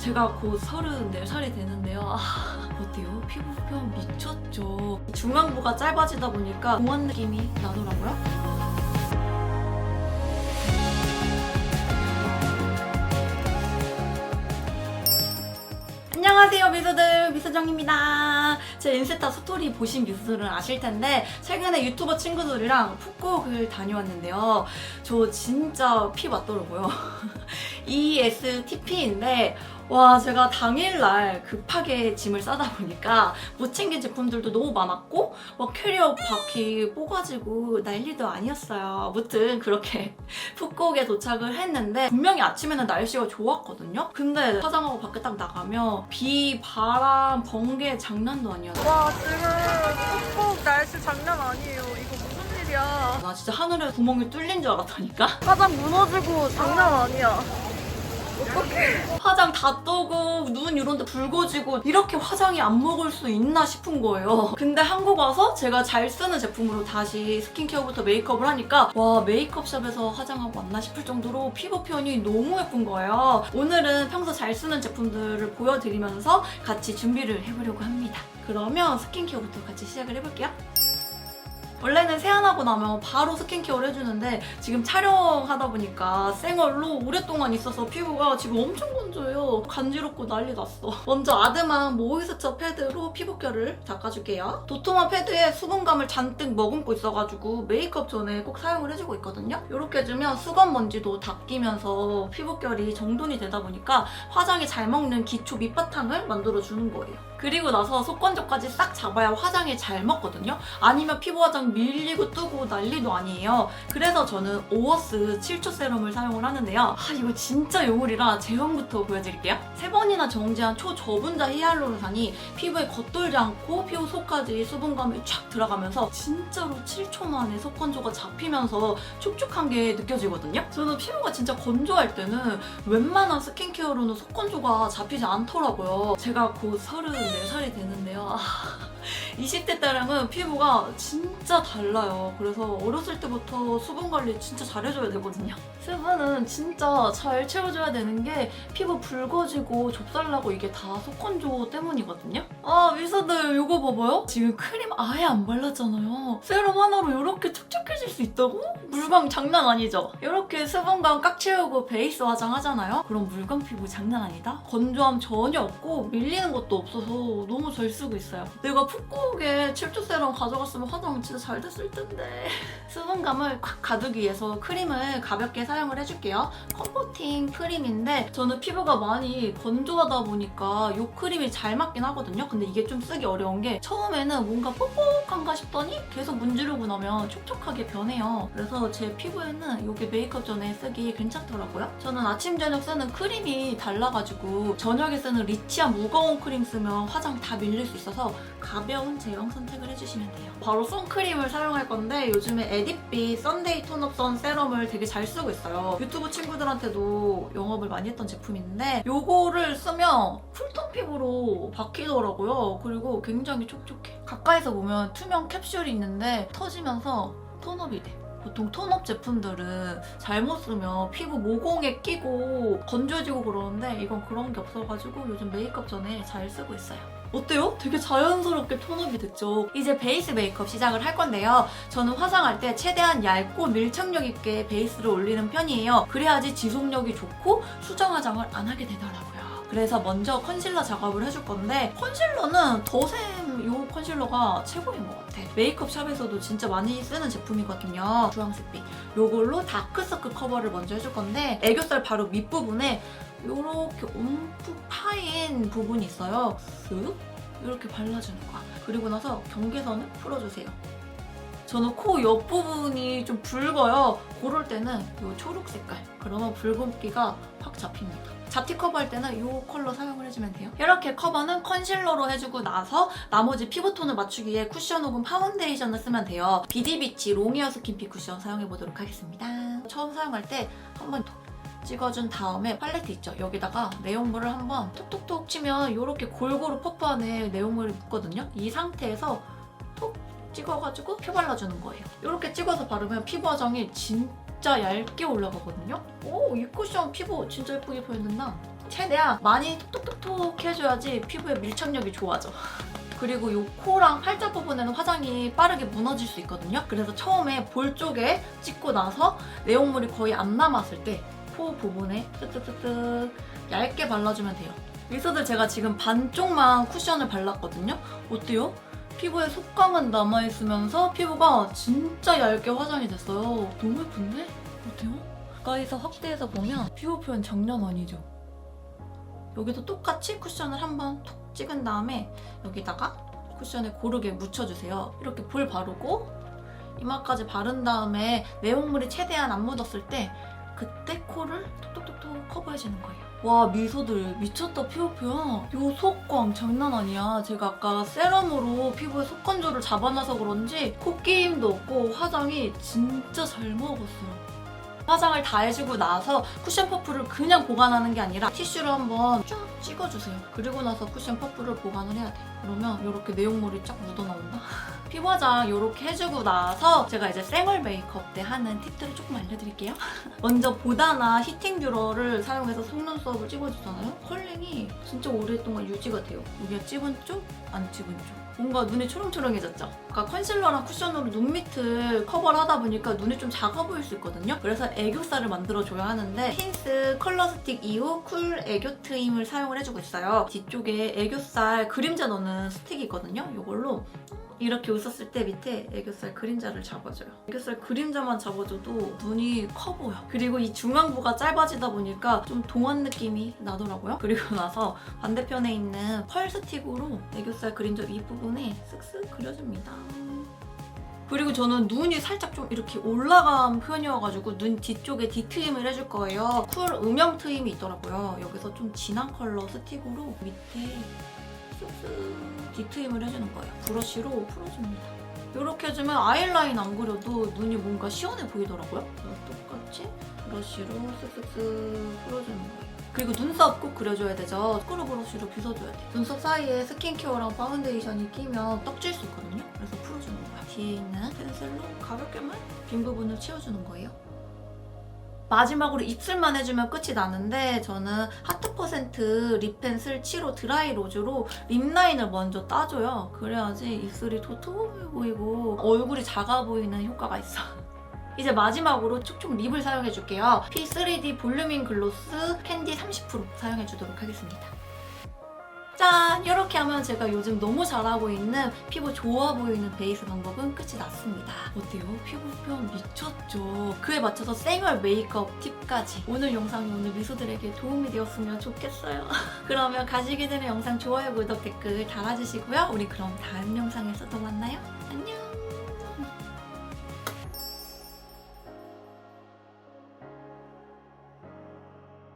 제가 곧 34살이 되는데요. 어때요? 피부 표현 미쳤죠? 중앙부가 짧아지다 보니까 공원 느낌이 나더라고요. 안녕하세요 미소들, 미소정입니다. 제 인스타 스토리 보신 미소들은 아실 텐데 최근에 유튜버 친구들이랑 푸꾸옥을 다녀왔는데요. 저 진짜 피 맞더라고요. ESTP인데 와, 제가 당일날 급하게 짐을 싸다 보니까 못 챙긴 제품들도 너무 많았고 막 캐리어 바퀴 뽀가지고 난리도 아니었어요. 아무튼 그렇게 푸꾸옥에 도착을 했는데 분명히 아침에는 날씨가 좋았거든요. 근데 화장하고 밖에 딱 나가면 비, 바람, 번개 장난도 아니었어요. 와, 지금 푹푹 날씨 장난 아니에요. 이거 무슨 일이야. 나 진짜 하늘에 구멍이 뚫린 줄 알았다니까? 화장 무너지고 장난 아니야. 어떡해. 화장 다 떠고 눈 이런 데 붉어지고 이렇게 화장이 안 먹을 수 있나 싶은 거예요. 근데 한국 와서 제가 잘 쓰는 제품으로 다시 스킨케어부터 메이크업을 하니까 와, 메이크업샵에서 화장하고 왔나 싶을 정도로 피부 표현이 너무 예쁜 거예요. 오늘은 평소 잘 쓰는 제품들을 보여드리면서 같이 준비를 해보려고 합니다. 그러면 스킨케어부터 같이 시작을 해볼게요. 원래는 세안하고 나면 바로 스킨케어를 해주는데 지금 촬영하다 보니까 생얼로 오랫동안 있어서 피부가 지금 엄청 건조해요. 간지럽고 난리 났어. 먼저 아드망 모이스처 패드로 피부결을 닦아줄게요. 도톰한 패드에 수분감을 잔뜩 머금고 있어가지고 메이크업 전에 꼭 사용을 해주고 있거든요. 이렇게 해주면 수건 먼지도 닦이면서 피부결이 정돈이 되다 보니까 화장이 잘 먹는 기초 밑바탕을 만들어주는 거예요. 그리고 나서 속건조까지 싹 잡아야 화장이 잘 먹거든요. 아니면 피부 화장 밀리고 뜨고 난리도 아니에요. 그래서 저는 오어스 7초 세럼을 사용을 하는데요. 이거 진짜 요물이라 제형부터 보여드릴게요. 3번이나 정지한 초저분자 히알루론산이 피부에 겉돌지 않고 피부 속까지 수분감이 쫙 들어가면서 진짜로 7초 만에 속건조가 잡히면서 촉촉한 게 느껴지거든요. 저는 피부가 진짜 건조할 때는 웬만한 스킨케어로는 속건조가 잡히지 않더라고요. 제가 곧 34살이 되는데요. 20대 때랑은 피부가 진짜 달라요. 그래서 어렸을 때부터 수분 관리 진짜 잘해줘야 되거든요. 수분은 진짜 잘 채워줘야 되는 게 피부 붉어지고 좁쌀나고 이게 다 속건조 때문이거든요. 미소들 이거 봐봐요. 지금 크림 아예 안 발랐잖아요. 세럼 하나로 이렇게 촉촉해질 수 있다고? 물광 장난 아니죠? 이렇게 수분감 꽉 채우고 베이스 화장하잖아요? 그럼 물광 피부 장난 아니다? 건조함 전혀 없고 밀리는 것도 없어서 너무 잘 쓰고 있어요. 내가 푸꾸옥에 7초 세럼 가져갔으면 화장 진짜 잘 됐을 텐데. 수분감을 꽉 가두기 위해서 크림을 가볍게 사용을 해줄게요. 컴포팅 크림인데 저는 피부가 많이 건조하다 보니까 이 크림이 잘 맞긴 하거든요. 근데 이게 좀 쓰기 어려운 게 처음에는 뭔가 뻑뻑한가 싶더니 계속 문지르고 나면 촉촉하게 변해요. 그래서 제 피부에는 이게 메이크업 전에 쓰기 괜찮더라고요. 저는 아침 저녁 쓰는 크림이 달라가지고 저녁에 쓰는 리치한 무거운 크림 쓰면 화장 다 밀릴 수 있어서 가벼운 제형 선택을 해주시면 돼요. 바로 선크림을 사용할 건데 요즘에 에디빛 썬데이 톤업 선 세럼을 되게 잘 쓰고 있어요. 유튜브 친구들한테도 영업을 많이 했던 제품인데 요거를 쓰면 쿨톤 피부로 바뀌더라고요. 그리고 굉장히 촉촉해. 가까이서 보면 투명 캡슐이 있는데 터지면서 톤업이 돼. 보통 톤업 제품들은 잘못 쓰면 피부 모공에 끼고 건조해지고 그러는데 이건 그런 게 없어가지고 요즘 메이크업 전에 잘 쓰고 있어요. 어때요? 되게 자연스럽게 톤업이 됐죠. 이제 베이스 메이크업 시작을 할 건데요. 저는 화장할 때 최대한 얇고 밀착력 있게 베이스를 올리는 편이에요. 그래야지 지속력이 좋고 수정 화장을 안 하게 되더라고요. 그래서 먼저 컨실러 작업을 해줄 건데 컨실러는 더샘 이 컨실러가 최고인 것 같아. 메이크업 샵에서도 진짜 많이 쓰는 제품이거든요. 주황색빛. 이걸로 다크서클 커버를 먼저 해줄 건데 애교살 바로 밑부분에 이렇게 움푹 파인 부분이 있어요. 쓱 이렇게 발라주는 거야. 그리고 나서 경계선을 풀어주세요. 저는 코 옆부분이 좀 붉어요. 그럴 때는 이 초록 색깔. 그러면 붉은기가 확 잡힙니다. 잡티 커버할 때는 이 컬러 사용을 해주면 돼요. 이렇게 커버는 컨실러로 해주고 나서 나머지 피부톤을 맞추기 위해 쿠션 혹은 파운데이션을 쓰면 돼요. 비디비치 롱웨어 스킨피 쿠션 사용해보도록 하겠습니다. 처음 사용할 때 한 번 더 찍어준 다음에 팔레트 있죠? 여기다가 내용물을 한번 톡톡톡 치면 이렇게 골고루 퍼프안에 내용물이 묻거든요? 이 상태에서 톡 찍어가지고 펴 발라주는 거예요. 이렇게 찍어서 바르면 피부 화장이 진짜 얇게 올라가거든요? 오, 이 쿠션 피부 진짜 예쁘게 보였는다. 최대한 많이 톡톡톡톡 해줘야지 피부의 밀착력이 좋아져. 그리고 이 코랑 팔자 부분에는 화장이 빠르게 무너질 수 있거든요. 그래서 처음에 볼 쪽에 찍고 나서 내용물이 거의 안 남았을 때 코 부분에 뜩뜩뜩뜩 얇게 발라주면 돼요. 미소들 제가 지금 반쪽만 쿠션을 발랐거든요. 어때요? 피부에 속광은 남아있으면서 피부가 진짜 얇게 화장이 됐어요. 너무 예쁜데? 어때요? 가까이서 확대해서 보면 피부 표현 장난 아니죠? 여기도 똑같이 쿠션을 한번 톡 찍은 다음에 여기다가 쿠션을 고르게 묻혀주세요. 이렇게 볼 바르고 이마까지 바른 다음에 내용물이 최대한 안 묻었을 때 그때 코를 톡톡톡톡 커버해주는 거예요. 와 미소들 미쳤다 피부 표현. 요 속광 장난 아니야. 제가 아까 세럼으로 피부에 속건조를 잡아놔서 그런지 코끼임도 없고 화장이 진짜 잘 먹었어요. 화장을 다 해주고 나서 쿠션 퍼프를 그냥 보관하는 게 아니라 티슈로 한번 쫙 찍어주세요. 그리고 나서 쿠션 퍼프를 보관을 해야 돼. 그러면 이렇게 내용물이 쫙 묻어나온다. 피부 화장 이렇게 해주고 나서 제가 이제 생얼 메이크업 때 하는 팁들을 조금 알려드릴게요. 먼저 보다나 히팅 뷰러를 사용해서 속눈썹을 찍어주잖아요. 컬링이 진짜 오랫동안 유지가 돼요. 여기가 찝은 쪽, 안 찝은 쪽. 뭔가 눈이 초롱초롱해졌죠? 아까 컨실러랑 쿠션으로 눈 밑을 커버를 하다 보니까 눈이 좀 작아 보일 수 있거든요? 그래서 애교살을 만들어줘야 하는데 힌스 컬러 스틱 2호 쿨 애교 트임을 사용을 해주고 있어요. 뒤쪽에 애교살 그림자 넣는 스틱이 있거든요? 이걸로 이렇게 웃었을 때 밑에 애교살 그림자를 잡아줘요. 애교살 그림자만 잡아줘도 눈이 커 보여. 그리고 이 중앙부가 짧아지다 보니까 좀 동안 느낌이 나더라고요. 그리고 나서 반대편에 있는 펄 스틱으로 애교살 그림자 윗부분에 쓱쓱 그려줍니다. 그리고 저는 눈이 살짝 좀 이렇게 올라간 편이어가지고 눈 뒤쪽에 뒤트임을 해줄 거예요. 쿨 음영 트임이 있더라고요. 여기서 좀 진한 컬러 스틱으로 밑에 쓱쓱 뒤트임을 해주는 거예요. 브러쉬로 풀어줍니다. 이렇게 해주면 아이라인 안 그려도 눈이 뭔가 시원해 보이더라고요. 그래서 똑같이 브러쉬로 쓱쓱쓱 풀어주는 거예요. 그리고 눈썹 꼭 그려줘야 되죠. 스크루 브러쉬로 빗어줘야 돼요. 눈썹 사이에 스킨케어랑 파운데이션이 끼면 떡질 수 있거든요. 그래서 풀어주는 거예요. 뒤에 있는 펜슬로 가볍게만 빈 부분을 채워주는 거예요. 마지막으로 입술만 해주면 끝이 나는데 저는 하트 퍼센트 립 펜슬 7호 드라이 로즈로 립 라인을 먼저 따줘요. 그래야지 입술이 도톰해 보이고 얼굴이 작아 보이는 효과가 있어. 이제 마지막으로 촉촉 립을 사용해줄게요. P3D 볼루밍 글로스 캔디 30% 사용해주도록 하겠습니다. 짠! 이렇게 하면 제가 요즘 너무 잘하고 있는 피부 좋아 보이는 베이스 방법은 끝이 났습니다. 어때요? 피부 표현 미쳤죠? 그에 맞춰서 생얼 메이크업 팁까지. 오늘 영상이 오늘 미소들에게 도움이 되었으면 좋겠어요. 그러면 가지게 되는 영상 좋아요, 구독, 댓글 달아주시고요. 우리 그럼 다음 영상에서 또 만나요. 안녕!